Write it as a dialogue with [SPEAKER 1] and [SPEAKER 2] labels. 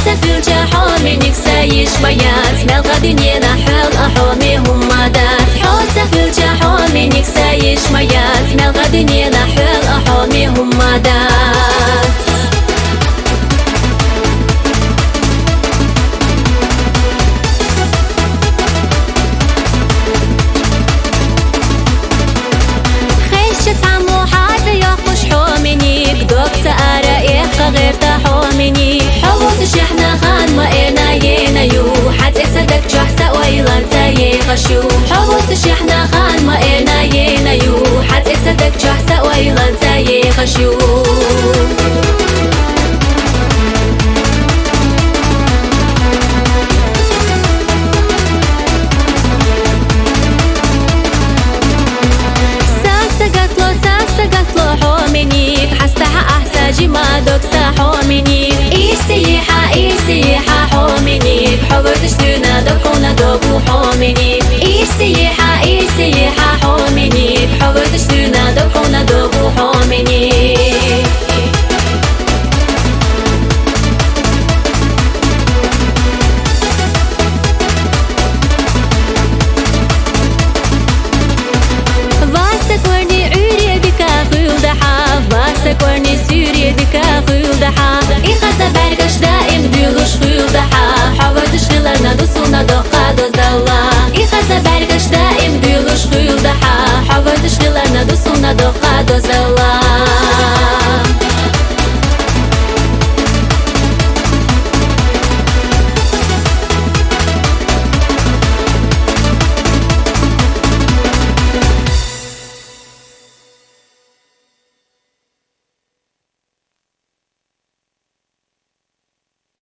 [SPEAKER 1] سفلجة حومنك سايش بيات مال غدني نحل أحومي هم دات حو سفلجة حومنك سايش بيات مال غدني نحل أحومي هم دات غير تحومني حوض شحنا خان ما إنا ينايو حتى صدق جحسة ويلان تاي غشو حوض شحنا خان ما إنا ينايو حتى صدق جحسة ويلان تاي غشو ما دوكسا حومني إيسيحة حومني حوض شتونا دوكونا دوكو حومني إيسيحة